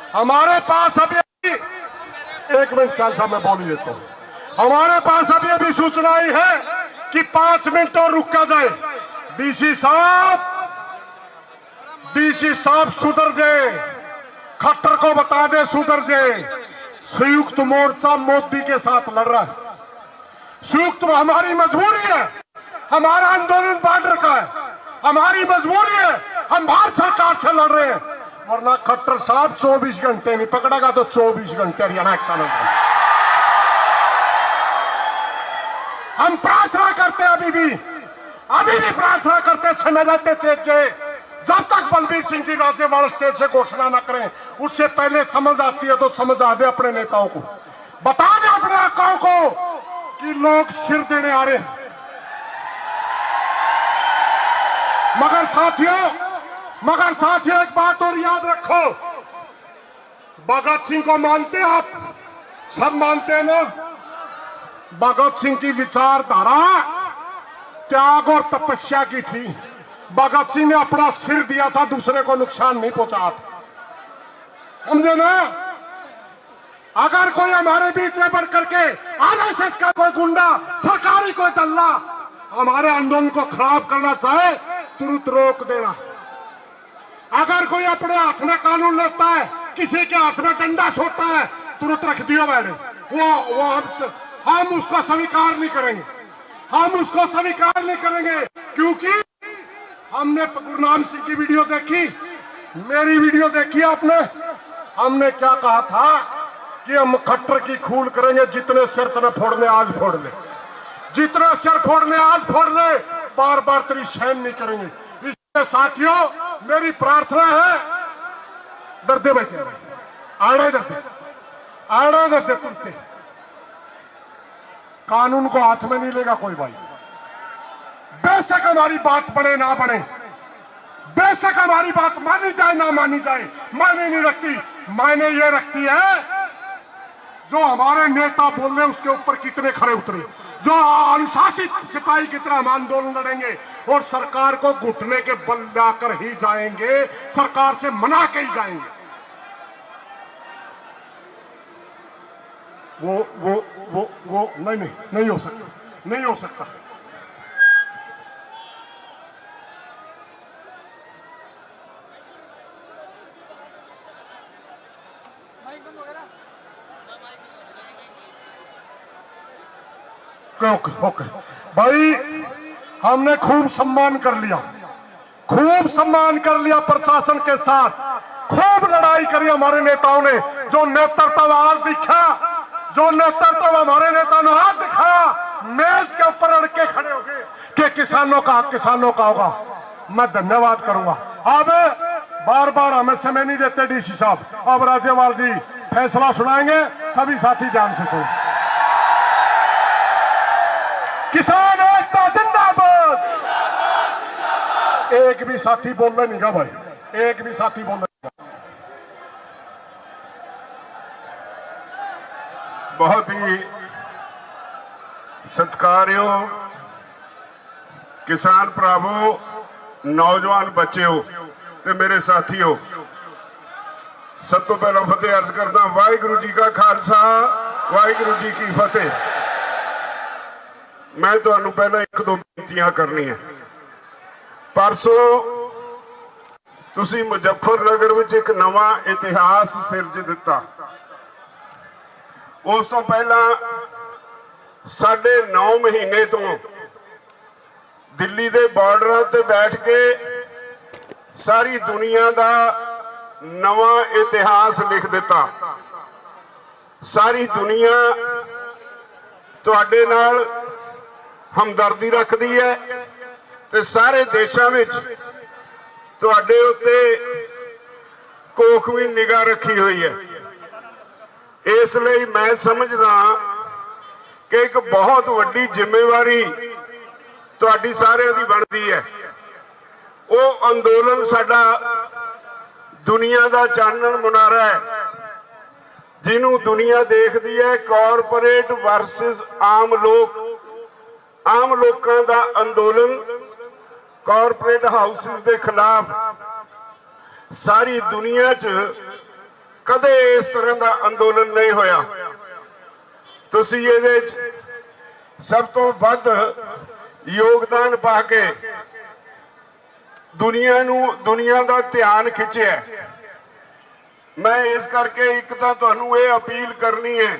हमारे पास अभी एक मिनट चाल साहब मैं बोल देता हूं। हमारे पास अभी सूचना आई है कि 5 मिनट और रुका जाए। डीसी साहब सुधर जाए, खट्टर को बता दे सुधर जाए। संयुक्त मोर्चा मोदी के साथ लड़ रहा है। संयुक्त हमारी मजबूरी है, हमारा आंदोलन बॉर्डर का है, हमारी मजबूरी है, हम भारत सरकार से लड़ रहे हैं। वरना खट्टर साहब 24 घंटे नहीं पकड़ेगा तो 24 घंटे हरियाणा एक्शन होगा। हम प्रार्थना करते अभी भी प्रार्थना करते समय जाते चेत जब तक बलबीर सिंह जी राज्यपाल स्टेज से घोषणा न करें, उससे पहले समझ आती है तो समझ आ दे अपने नेताओं को, बता दे अपने नेताओं को कि लोग सिर देने आ रहे हैं। मगर साथियों एक बात और याद रखो, भगत सिंह को मानते आप, सब मानते हैं ना। भगत सिंह की विचारधारा त्याग और तपस्या की थी। भगत सिंह ने अपना सिर दिया था, दूसरे को नुकसान नहीं पहुंचाया था, समझे ना। अगर कोई हमारे बीच में बढ़ करके आरएसएस का कोई गुंडा, सरकारी कोई दल्ला हमारे आंदोलन को खराब करना चाहे, तुरंत रोक देना। अगर कोई अपने हाथ में कानून लेता है, किसी के हाथ में डंडा छोड़ता है, तुरंत रख दियो मैंने। वो हम उसको स्वीकार नहीं करेंगे, हम उसको स्वीकार नहीं करेंगे। क्योंकि हमने गुरनाम सिंह की वीडियो देखी, मेरी वीडियो देखी आपने। हमने क्या कहा था कि हम खट्टर की खूल करेंगे, जितने सिर तने फोड़ने आज फोड़ ले, जितने सिर फोड़ने आज फोड़ ले, बार बार तेरी सहन नहीं करेंगे। इसलिए साथियों मेरी प्रार्थना है, डरते बैठे आड़े डरते तुरते, कानून को हाथ में नहीं लेगा कोई भाई। बेशक हमारी बात बने ना बने, बेशक हमारी बात मानी जाए ना मानी जाए, मायने नहीं रखती। मायने ये रखती है जो हमारे नेता बोल रहे उसके ऊपर कितने खरे उतरे, जो अनुशासित सिपाही की तरह हम आंदोलन लड़ेंगे और सरकार को घुटने के बल लाकर ही जाएंगे, सरकार से मना के ही जाएंगे। वो नहीं हो सकता, नहीं हो सकता। ओके भाई, हमने खूब सम्मान कर लिया प्रशासन के साथ, खूब लड़ाई करी हमारे नेताओं ने। जो नेतृत्व आज दिखा, जो नेतृत्व हमारे नेता ने आज दिखाया, मेज के ऊपर अड़ के खड़े हो गए कि किसानों का होगा। मैं धन्यवाद करूंगा। अब बार बार हमें समय नहीं देते डीसी साहब, अब राज्यपाल जी फैसला सुनाएंगे, सभी साथी ध्यान से सुन। किसान एकता जिंदाबाद। एक भी साथी बोल रहे नहीं का भाई, एक भी साथी बोल रहे। बहुत ही सत्कारयोग किसान भरावो, नौजवान बच्चों ते मेरे साथियों, सब तो पहला फतेह अर्ज करदा। वाहिगुरु जी का खालसा, वाहिगुरु जी की फतेह। मैं तो पहले एक दो बेनतियां करनी है। परसों तुसी मुजफ्फरनगर में एक नवा इतिहास सिरज दिता। उस तो पहला 9.5 महीने तो दिल्ली के बॉर्डर ते बैठ के सारी दुनिया का नवा इतिहास लिख दिता। सारी दुनिया तुहाडे नाल हमदर्दी रखती है ते सारे देशों में तुहाडे उत्ते कोखवी निगाह रखी हुई है। इसलिए मैं समझदा कि एक बहुत वड्डी जिम्मेवारी तुहाडी सारिਆਂ दी बनती है। वो अंदोलन साडा दुनिया का चानण मुनारा है, जिन्हों दुनिया देखती है। कॉरपोरेट वर्सेस आम लोग, आम लोगों का अंदोलन कॉरपोरेट हाउसेस के खिलाफ सारी दुनिया च ਕਦੇ ਇਸ ਤਰ੍ਹਾਂ ਦਾ ਅੰਦੋਲਨ ਨਹੀਂ ਹੋਇਆ। ਤੁਸੀਂ ਇਹਦੇ 'ਚ ਸਭ ਤੋਂ ਵੱਧ ਯੋਗਦਾਨ ਪਾ ਕੇ ਦੁਨੀਆ ਦਾ ਧਿਆਨ ਖਿੱਚਿਆ। ਮੈਂ ਇਸ ਕਰਕੇ ਇੱਕ ਤਾਂ ਤੁਹਾਨੂੰ ਇਹ ਅਪੀਲ ਕਰਨੀ ਹੈ,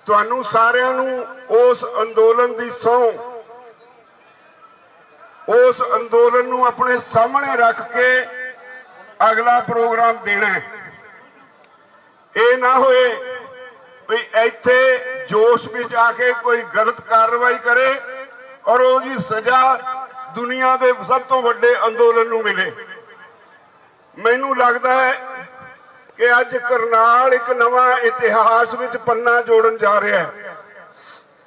ਤੁਹਾਨੂੰ ਸਾਰਿਆਂ ਨੂੰ ਉਸ ਅੰਦੋਲਨ ਦੀ ਸਹੁੰ, ਉਸ ਅੰਦੋਲਨ ਨੂੰ ਆਪਣੇ ਸਾਹਮਣੇ ਰੱਖ ਕੇ ਅਗਲਾ ਪ੍ਰੋਗਰਾਮ ਦੇਣਾ ਹੈ। ਇਹ ਨਾ ਹੋਏ ਵੀ ਇੱਥੇ ਜੋਸ਼ ਵਿੱਚ ਆ ਕੇ ਕੋਈ ਗਲਤ ਕਾਰਵਾਈ ਕਰੇ ਔਰ ਉਹਦੀ ਸਜ਼ਾ ਦੁਨੀਆ ਦੇ ਸਭ ਤੋਂ ਵੱਡੇ ਅੰਦੋਲਨ ਨੂੰ ਮਿਲੇ। ਮੈਨੂੰ ਲੱਗਦਾ ਹੈ ਕਿ ਅੱਜ ਕਰਨਾਲ ਇੱਕ ਨਵਾਂ ਇਤਿਹਾਸ ਵਿੱਚ ਪੰਨਾ ਜੋੜਨ ਜਾ ਰਿਹਾ ਹੈ।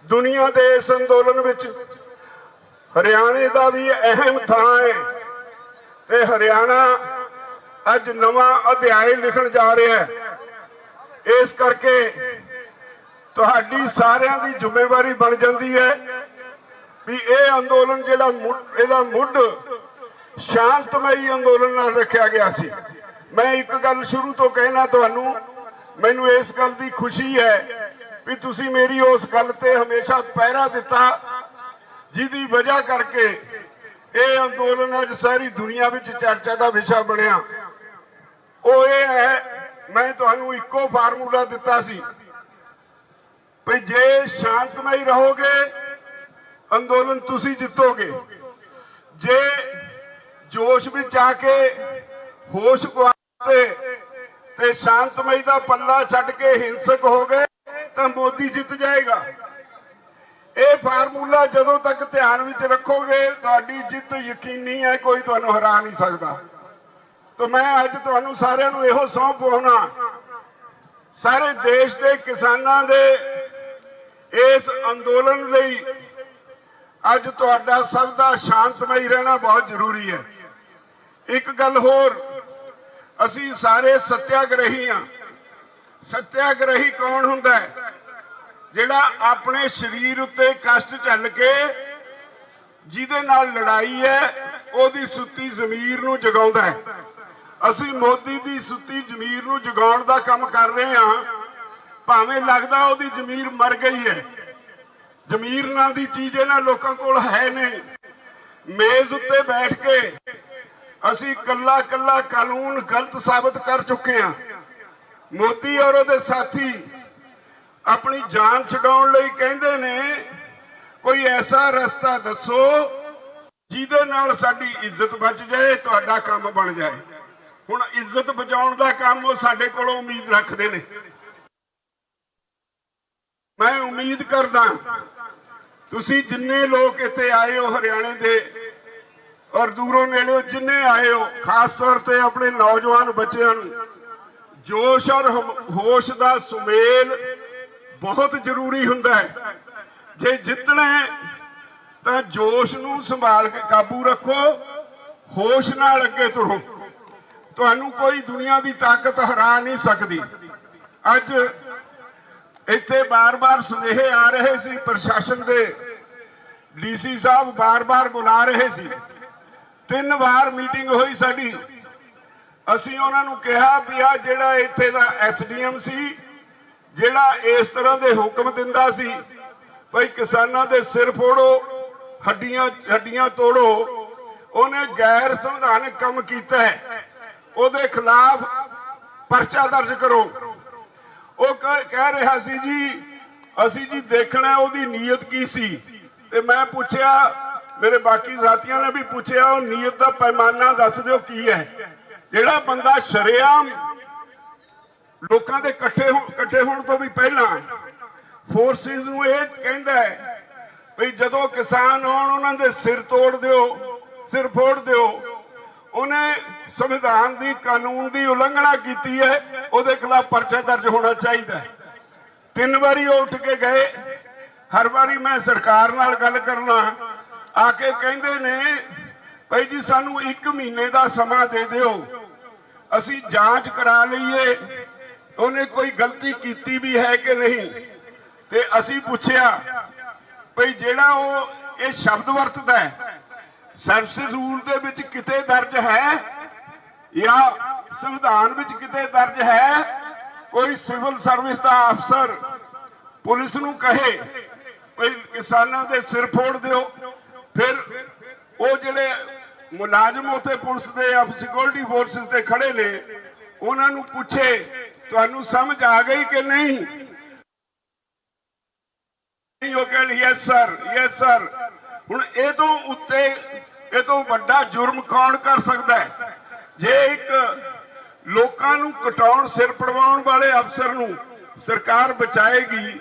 ਦੁਨੀਆ ਦੇ ਇਸ ਅੰਦੋਲਨ ਵਿੱਚ ਹਰਿਆਣੇ ਦਾ ਵੀ ਅਹਿਮ ਥਾਂ ਹੈ ਤੇ ਹਰਿਆਣਾ ਅੱਜ ਨਵਾਂ ਅਧਿਆਇ ਲਿਖਣ ਜਾ ਰਿਹਾ ਹੈ। ਇਸ ਕਰਕੇ ਤੁਹਾਡੀ ਸਾਰਿਆਂ ਦੀ ਜ਼ਿੰਮੇਵਾਰੀ ਬਣ ਜਾਂਦੀ ਹੈ ਵੀ ਇਹ ਅੰਦੋਲਨ ਜਿਹੜਾ ਇਹਦਾ ਮੁੱਢ ਸ਼ਾਂਤਮਈ ਅੰਦੋਲਨ ਨਾਲ ਰੱਖਿਆ ਗਿਆ ਸੀ। ਮੈਂ ਇੱਕ ਗੱਲ ਸ਼ੁਰੂ ਤੋਂ ਕਹਿਣਾ ਤੁਹਾਨੂੰ, ਮੈਨੂੰ ਇਸ ਗੱਲ ਦੀ ਖੁਸ਼ੀ ਹੈ ਵੀ ਤੁਸੀਂ ਮੇਰੀ ਉਸ ਗੱਲ ਤੇ ਹਮੇਸ਼ਾ ਪਹਿਰਾ ਦਿੱਤਾ, ਜਿਹਦੀ ਵਜ੍ਹਾ ਕਰਕੇ ਇਹ ਅੰਦੋਲਨ ਅੱਜ ਸਾਰੀ ਦੁਨੀਆ ਵਿੱਚ ਚਰਚਾ ਦਾ ਵਿਸ਼ਾ ਬਣਿਆ। ਉਹ ਇਹ ਹੈ, ਮੈਂ ਤੁਹਾਨੂੰ ਇੱਕੋ ਫਾਰਮੂਲਾ ਦਿੱਤਾ ਸੀ ਵੀ ਜੇ ਸ਼ਾਂਤਮਈ ਰਹੋਗੇ ਅੰਦੋਲਨ ਤੁਸੀਂ ਜਿੱਤੋਗੇ, ਜੇ ਜੋਸ਼ ਵਿੱਚ ਆ ਕੇ ਹੋਸ਼ ਗਵਾ ਤੇ ਸ਼ਾਂਤਮਈ ਦਾ ਪੱਲਾ ਛੱਡ ਕੇ ਹਿੰਸਕ ਹੋ ਗਏ ਤਾਂ ਮੋਦੀ ਜਿੱਤ ਜਾਏਗਾ। ਇਹ ਫਾਰਮੂਲਾ ਜਦੋਂ ਤੱਕ ਧਿਆਨ ਵਿੱਚ ਰੱਖੋਗੇ ਤੁਹਾਡੀ ਜਿੱਤ ਯਕੀਨੀ ਹੈ, ਕੋਈ ਤੁਹਾਨੂੰ ਹਰਾ ਨਹੀਂ ਸਕਦਾ। ਤਾਂ ਮੈਂ ਅੱਜ ਤੁਹਾਨੂੰ ਸਾਰਿਆਂ ਨੂੰ ਇਹੋ ਸਹੁੰ ਪਾਉਣਾ, ਸਾਰੇ ਦੇਸ਼ ਦੇ ਕਿਸਾਨਾਂ ਦੇ ਇਸ ਅੰਦੋਲਨ ਲਈ ਅੱਜ ਤੁਹਾਡਾ ਸਭ ਦਾ ਸ਼ਾਂਤਮਈ ਰਹਿਣਾ ਬਹੁਤ ਜ਼ਰੂਰੀ ਹੈ। ਇੱਕ ਗੱਲ ਹੋਰ, ਅਸੀਂ ਸਾਰੇ ਸੱਤਿਆਗ੍ਰਹੀ ਹਾਂ। ਸੱਤਿਆਗ੍ਰਹੀ ਕੌਣ ਹੁੰਦਾ ਹੈ? ਜਿਹੜਾ ਆਪਣੇ ਸਰੀਰ ਉੱਤੇ ਕਸ਼ਟ ਝੱਲ ਕੇ ਜਿਹਦੇ ਨਾਲ ਲੜਾਈ ਹੈ ਉਹਦੀ ਸੁੱਤੀ ਜ਼ਮੀਰ ਨੂੰ ਜਗਾਉਂਦਾ ਹੈ। ਅਸੀਂ ਮੋਦੀ ਦੀ ਸੁੱਤੀ ਜ਼ਮੀਰ ਨੂੰ ਜਗਾਉਣ ਦਾ ਕੰਮ ਕਰ ਰਹੇ ਹਾਂ, ਭਾਵੇਂ ਲੱਗਦਾ ਉਹਦੀ ਜ਼ਮੀਰ ਮਰ ਗਈ ਹੈ। ਜ਼ਮੀਰ ਨਾਂ ਦੀ ਚੀਜ਼ ਇਹਨਾਂ ਲੋਕਾਂ ਕੋਲ ਹੈ ਨਹੀਂ। ਮੇਜ਼ ਉੱਤੇ ਬੈਠ ਕੇ ਅਸੀਂ ਕੱਲਾ ਕੱਲਾ ਕਾਨੂੰਨ ਗਲਤ ਸਾਬਤ ਕਰ ਚੁੱਕੇ ਹਾਂ। ਮੋਦੀ ਔਰ ਉਹਦੇ ਸਾਥੀ ਆਪਣੀ ਜਾਨ ਛਡਾਉਣ ਲਈ ਕਹਿੰਦੇ ਨੇ ਕੋਈ ਐਸਾ ਰਸਤਾ ਦੱਸੋ ਜਿਹਦੇ ਨਾਲ ਸਾਡੀ ਇੱਜ਼ਤ ਬਚ ਜਾਏ, ਤੁਹਾਡਾ ਕੰਮ ਬਣ ਜਾਏ। ਹੁਣ ਇੱਜ਼ਤ ਬਚਾਉਣ ਦਾ ਕੰਮ ਉਹ ਸਾਡੇ ਕੋਲੋਂ ਉਮੀਦ ਰੱਖਦੇ ਨੇ। ਮੈਂ ਉਮੀਦ ਕਰਦਾ ਤੁਸੀਂ ਜਿੰਨੇ ਲੋਕ ਇੱਥੇ ਆਏ ਹੋ ਹਰਿਆਣੇ ਦੇ ਔਰ ਦੂਰੋਂ ਨੇੜਿਓਂ ਜਿੰਨੇ ਆਏ ਹੋ, ਖਾਸ ਤੌਰ ਤੇ ਆਪਣੇ ਨੌਜਵਾਨ ਬੱਚਿਆਂ ਨੂੰ ਜੋਸ਼ ਔਰ ਹੋਸ਼ ਦਾ ਸੁਮੇਲ ਬਹੁਤ ਜ਼ਰੂਰੀ ਹੁੰਦਾ ਹੈ। ਜੇ ਜਿੱਤਣਾ ਤਾਂ ਜੋਸ਼ ਨੂੰ ਸੰਭਾਲ ਕੇ ਕਾਬੂ ਰੱਖੋ, ਹੋਸ਼ ਨਾਲ ਅੱਗੇ ਤੁਰੋ। ਤੁਹਾਨੂੰ ਕੋਈ ਦੁਨੀਆ ਦੀ ਤਾਕਤ ਹਰਾ ਨਹੀਂ ਸਕਦੀ। ਅੱਜ ਇੱਥੇ ਬਾਰ-ਬਾਰ ਸੁਨੇਹੇ ਆ ਰਹੇ ਸੀ, ਪ੍ਰਸ਼ਾਸਨ ਦੇ ਡੀਸੀ ਸਾਹਿਬ ਬਾਰ-ਬਾਰ ਬੁਲਾ ਰਹੇ ਸੀ। 3 ਵਾਰ ਮੀਟਿੰਗ ਹੋਈ ਸਾਡੀ। ਅਸੀਂ ਉਹਨਾਂ ਨੂੰ ਕਿਹਾ ਵੀ ਆ ਜਿਹੜਾ ਇੱਥੇ ਦਾ ਐਸਡੀਐਮ ਸੀ, ਜਿਹੜਾ ਇਸ ਤਰ੍ਹਾਂ ਦੇ ਹੁਕਮ ਦਿੰਦਾ ਸੀ ਭਈ ਕਿਸਾਨਾਂ ਦੇ ਸਿਰ ਫੋੜੋ, ਹੱਡੀਆਂ ਤੋੜੋ, ਉਹਨੇ ਗੈਰ ਸੰਵਿਧਾਨਕ ਕੰਮ ਕੀਤਾ ਹੈ, ਉਹਦੇ ਖਿਲਾਫ ਪਰਚਾ ਦਰਜ ਕਰੋ। ਉਹ ਕਹਿ ਰਿਹਾ ਸੀ ਜੀ ਅਸੀਂ ਜੀ ਦੇਖਣਾ ਉਹਦੀ ਨੀਅਤ ਕੀ ਸੀ। ਤੇ ਮੈਂ ਪੁੱਛਿਆ, ਮੇਰੇ ਬਾਕੀ ਸਾਥੀਆਂ ਨੇ ਵੀ ਪੁੱਛਿਆ, ਉਹ ਨੀਅਤ ਦਾ ਪੈਮਾਨਾ ਦੱਸ ਦਿਓ ਕੀ ਹੈ। ਜਿਹੜਾ ਬੰਦਾ ਸ਼ਰੇਆਮ ਲੋਕਾਂ ਦੇ ਇਕੱਠੇ ਹੋਣ ਤੋਂ ਵੀ ਪਹਿਲਾਂ ਫੋਰਸਿਸ ਨੂੰ ਇਹ ਕਹਿੰਦਾ ਹੈ ਵੀ ਜਦੋਂ ਕਿਸਾਨ ਆਉਣ ਉਹਨਾਂ ਦੇ ਸਿਰ ਤੋੜ ਦਿਓ, ਸਿਰ ਫੋੜ ਦਿਓ, ਉਹਨੇ ਸੰਵਿਧਾਨ ਦੀ ਕਾਨੂੰਨ ਦੀ ਉਲੰਘਣਾ ਕੀਤੀ ਹੈ, ਉਹਦੇ ਖਿਲਾਫ ਪਰਚਾ ਦਰਜ ਹੋਣਾ ਚਾਹੀਦਾ। 3 ਵਾਰੀ ਉਹ ਉੱਠ ਕੇ ਗਏ। ਹਰ ਵਾਰੀ ਮੈਂ ਸਰਕਾਰ ਨਾਲ ਗੱਲ ਕਰਨਾ, ਆ ਕੇ ਕਹਿੰਦੇ ਨੇ ਭਾਈ ਜੀ ਸਾਨੂੰ 1 ਮਹੀਨੇ ਦਾ ਸਮਾਂ ਦੇ ਦਿਓ, ਅਸੀਂ ਜਾਂਚ ਕਰਾ ਲਈਏ ਉਹਨੇ ਕੋਈ ਗਲਤੀ ਕੀਤੀ ਵੀ ਹੈ ਕਿ ਨਹੀਂ। ਤੇ ਅਸੀਂ ਪੁੱਛਿਆ ਭਈ ਜਿਹੜਾ ਉਹ ਇਹ ਸ਼ਬਦ ਵਰਤਦਾ ਹੈ ਸਰਵਿਸ ਰੂਲ ਦੇ ਵਿੱਚ ਕਿਤੇ ਦਰਜ ਹੈ ਜਾਂ ਸੰਵਿਧਾਨ ਵਿੱਚ ਕਿਤੇ ਦਰਜ ਹੈ ਕੋਈ ਸਿਵਲ ਸਰਵਿਸ ਦਾ ਅਫਸਰ ਪੁਲਿਸ ਨੂੰ ਕਹੇ ਭਈ ਕਿਸਾਨਾਂ ਦੇ ਸਿਰ ਫੋੜ ਦਿਓ, ਫਿਰ ਉਹ ਜਿਹੜੇ ਮੁਲਾਜ਼ਮ ਉੱਥੇ ਪੁਲਿਸ ਦੇ ਸਿਕਿਉਰਿਟੀ ਫੋਰਸਿਸ ਤੇ ਖੜੇ ਨੇ ਉਹਨਾਂ ਨੂੰ ਪੁੱਛੇ ਤੁਹਾਨੂੰ ਸਮਝ ਆ ਗਈ ਕਿ ਨਹੀਂ? ਉਹ ਕਹਿੰਦੇ ਯੈਸ ਸਰ। ਹੁਣ ਇਹ ਤੋਂ ਉੱਤੇ ਇਹ ਤੋਂ ਵੱਡਾ ਜੁਰਮ ਕੌਣ ਕਰ ਸਕਦਾ ਹੈ? ਜੇ ਇੱਕ ਲੋਕਾਂ ਨੂੰ ਕਟਾਉਣ ਸਿਰ ਪੜਵਾਉਣ ਵਾਲੇ ਅਫਸਰ ਨੂੰ ਸਰਕਾਰ ਬਚਾਏਗੀ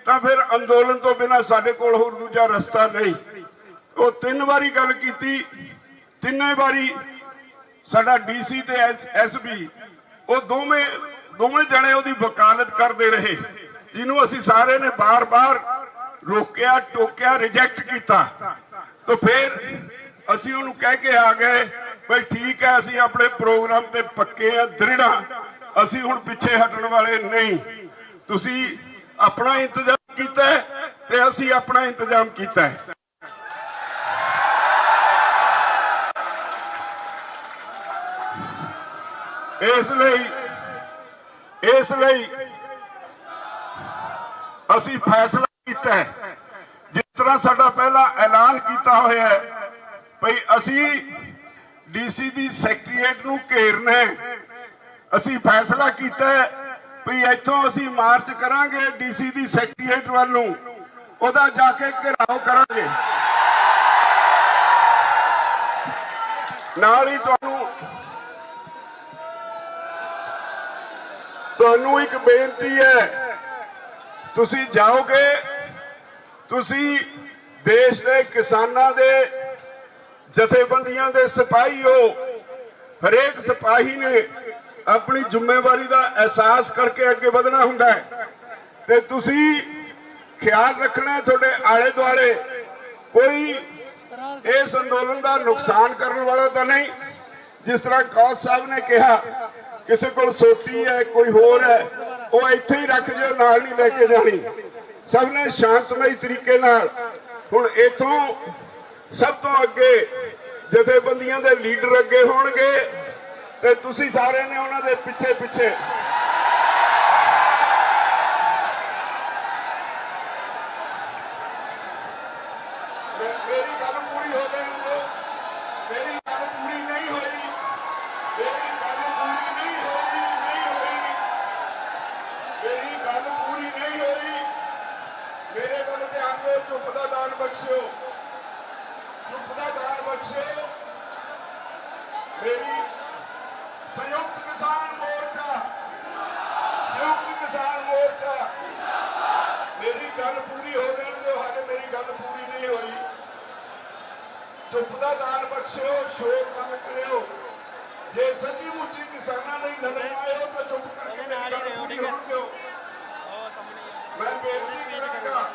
ਤਾਂ ਫਿਰ ਅੰਦੋਲਨ ਤੋਂ ਬਿਨਾਂ ਸਾਡੇ ਕੋਲ ਹੋਰ ਦੂਜਾ ਰਸਤਾ ਨਹੀਂ। ਉਹ 3 ਵਾਰੀ ਗੱਲ ਕੀਤੀ, ਤਿੰਨੇ ਵਾਰੀ ਸਾਡਾ ਡੀਸੀ ਤੇ ਐਸਪੀ ਉਹ ਦੋਵੇਂ ਜਣੇ ਉਹਦੀ ਵਕਾਲਤ ਕਰਦੇ ਰਹੇ, ਜਿਹਨੂੰ ਅਸੀਂ ਸਾਰੇ ਨੇ ਬਾਰ-ਬਾਰ ਰੋਕਿਆ, ਟੋਕਿਆ, ਰਿਜੈਕਟ ਕੀਤਾ। ਤਾਂ ਫਿਰ ਅਸੀਂ ਉਹਨੂੰ ਕਹਿ ਕੇ ਆ ਗਏ ਬਈ ਠੀਕ ਹੈ, ਅਸੀਂ ਆਪਣੇ ਪ੍ਰੋਗਰਾਮ ਤੇ ਪੱਕੇ ਆ, ਦ੍ਰਿੜ ਆ, ਅਸੀਂ ਹੁਣ ਪਿੱਛੇ ਹਟਣ ਵਾਲੇ ਨਹੀਂ। ਤੁਸੀਂ ਆਪਣਾ ਇੰਤਜ਼ਾਮ ਕੀਤਾ ਤੇ ਅਸੀਂ ਆਪਣਾ ਇੰਤਜ਼ਾਮ ਕੀਤਾ। ਇਸ ਲਈ ਅਸੀਂ ਫੈਸਲਾ ਕੀਤਾ ਹੈ, ਜਿਸ ਤਰ੍ਹਾਂ ਸਾਡਾ ਪਹਿਲਾ ਐਲਾਨ ਕੀਤਾ ਹੋਇਆ ਹੈ ਭਈ ਅਸੀਂ ਡੀਸੀ ਦੀ ਸੈਕਟਰੀਏਟ ਨੂੰ ਘੇਰਨਾ ਹੈ। ਅਸੀਂ ਫੈਸਲਾ ਕੀਤਾ ਹੈ ਭਈ ਇੱਥੋਂ ਅਸੀਂ ਮਾਰਚ ਕਰਾਂਗੇ ਡੀਸੀ ਦੀ ਸੈਕਟਰੀਏਟ ਵੱਲ ਨੂੰ, ਉਹਦਾ ਜਾ ਕੇ ਘਿਰਾਓ ਕਰਾਂਗੇ। ਨਾਲ ਹੀ ਤੁਹਾਨੂੰ ਇੱਕ ਬੇਨਤੀ ਹੈ, ਤੁਸੀਂ ਜਾਓਗੇ, ਤੁਸੀਂ ਦੇਸ਼ ਦੇ ਕਿਸਾਨਾਂ ਦੇ ਜਥੇਬੰਦੀਆਂ ਦੇ ਸਿਪਾਹੀ ਹੋ। ਹਰੇਕ ਸਿਪਾਹੀ ਨੇ ਆਪਣੀ ਜ਼ਿੰਮੇਵਾਰੀ ਦਾ ਅਹਿਸਾਸ ਕਰਕੇ ਅੱਗੇ ਵਧਣਾ ਹੁੰਦਾ ਹੈ ਤੇ ਤੁਸੀਂ ਖਿਆਲ ਰੱਖਣਾ ਤੁਹਾਡੇ ਆਲੇ ਦੁਆਲੇ ਕੋਈ ਇਸ ਅੰਦੋਲਨ ਦਾ ਨੁਕਸਾਨ ਕਰਨ ਵਾਲਾ ਤਾਂ ਨਹੀਂ। ਜਿਸ ਤਰ੍ਹਾਂ ਕੌਰ ਸਾਹਿਬ ਨੇ ਕਿਹਾ ਕਿਸੇ ਕੋਲ ਸੋਟੀ ਹੈ, ਕੋਈ ਹੋਰ ਹੈ, ਉਹ ਇੱਥੇ ਹੀ ਰੱਖ ਜਿਓ, ਨਾਲ ਨਹੀਂ ਲੈ ਕੇ ਜਾਣੀ। ਸਭ ਨੇ ਸ਼ਾਂਤਮਈ ਤਰੀਕੇ ਨਾਲ ਹੁਣ ਇਥੋਂ ਸਭ ਤੋਂ ਅੱਗੇ ਜਥੇਬੰਦੀਆਂ ਦੇ ਲੀਡਰ ਅੱਗੇ ਹੋਣਗੇ ਤੇ ਤੁਸੀਂ ਸਾਰਿਆਂ ਨੇ ਉਹਨਾਂ ਦੇ ਪਿੱਛੇ ਮੇਰੀ ਗੱਲ ਪੂਰੀ ਹੋ ਲੈਣ ਦਿਓ। ਮੇਰੀ ਗੱਲ ਪੂਰੀ ਨਹੀਂ ਹੋਈ, ਮੇਰੀ ਗੱਲ ਪੂਰੀ ਨਹੀਂ ਹੋਈ, ਮੇਰੀ ਗੱਲ ਪੂਰੀ ਨਹੀਂ ਹੋਈ। ਮੇਰੇ ਵੱਲ ਧਿਆਨ ਦਿਓ, ਚੁੱਪ ਦਾ ਦਾਨ ਬਖਸ਼ਿਓ, ਚੁੱਪ ਦਾ ਦਾਨ ਬਖਸ਼ਿਓ। ਮੇਰੀ ਸੰਯੁਕਤ ਕਿਸਾਨ ਮੋਰਚਾ, ਮੇਰੀ ਗੱਲ ਪੂਰੀ ਹੋ ਲੈਣ ਦਿਓ, ਹਾਲੇ ਮੇਰੀ ਗੱਲ ਪੂਰੀ ਨਹੀਂ ਹੋਈ। ਚੁੱਪ ਦਾ ਦਾਨ ਬਖਸ਼ਿਓ, ਸ਼ੋਰ ਬੰਦ ਕਰਿਓ। ਜੇ ਸੱਚੀ ਮੁੱਚੀ ਕਿਸਾਨਾਂ ਲਈ ਲੜਨ ਆਏ ਹੋ ਤਾਂ ਚੁੱਪ ਕਰਕੇ ਮੇਰੀ ਗੱਲ ਪੂਰੀ ਹੋਣ ਦਿਓ। ਮੈਂ ਬੇਨਤੀ ਕਰਾਂਗਾ,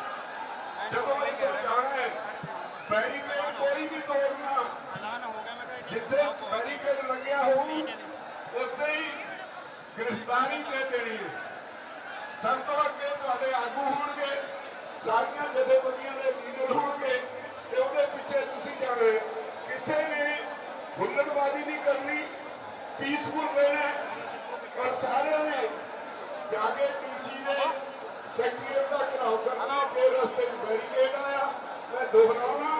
ਜਦੋਂ ਇੱਥੋਂ ਜਾਣਾ ਹੈ ਬੈਰੀਕੇਡ ਕੋਈ ਵੀ ਤੋੜਨਾ, ਜਿੱਥੇ ਬੈਰੀਕੇਡ ਲੱਗਿਆ ਹੋਊ ਉੱਥੇ ਹੀ ਗ੍ਰਿਫਤਾਰੀ ਦੇ ਦੇਣੀ ਹੈ। ਸਭ ਤੋਂ ਅੱਗੇ ਤੁਹਾਡੇ ਆਗੂ ਹੋਣਗੇ, ਸਾਰੀਆਂ ਜਥੇਬੰਦੀਆਂ ਦੇ ਲੀਡਰ ਹੋਣਗੇ ਤੇ ਉਹਦੇ ਪਿੱਛੇ ਤੁਸੀਂ ਜਾਣਾ। ਕਿਸੇ ਨੇ ਹੁੱਲੜਬਾਜ਼ੀ ਨਹੀਂ ਕਰਨੀ, ਪੀਸਫੁਲ ਰਹਿਣਾ। ਪਰ ਸਾਰਿਆਂ ਨੇ ਜਾ ਕੇ ਡੀਸੀ ਦੇ ਸੈਕਟਰੀਏਟ ਦਾ ਘਿਰਾਓ ਕਰਨਾ। ਜੇ ਰਸਤੇ 'ਚ ਬੈਰੀਕੇਡ ਆਇਆ, ਮੈਂ ਦੁਹਰਾਉਣਾ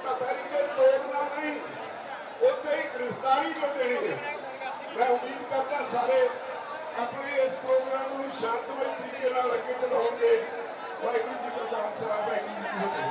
ਤਾਂ ਬੈਰੀਕੇਡ ਤੋੜਨਾ ਨਹੀਂ, ਉੱਥੇ ਹੀ ਗ੍ਰਿਫਤਾਰੀ ਦੇ ਦੇਣੀ ਹੈ। ਮੈਂ ਉਮੀਦ ਕਰਦਾ ਸਾਰੇ ਆਪਣੇ ਇਸ ਪ੍ਰੋਗਰਾਮ ਨੂੰ ਸ਼ਾਂਤਮਈ ਤਰੀਕੇ ਨਾਲ ਅੱਗੇ ਚਲਾਉਣਗੇ। ਵਾਹਿਗੁਰੂ ਜੀ ਕਾ ਖਾਲਸਾ, ਵਾਹਿਗੁਰੂ ਜੀ ਕੀ ਫਤਿਹ।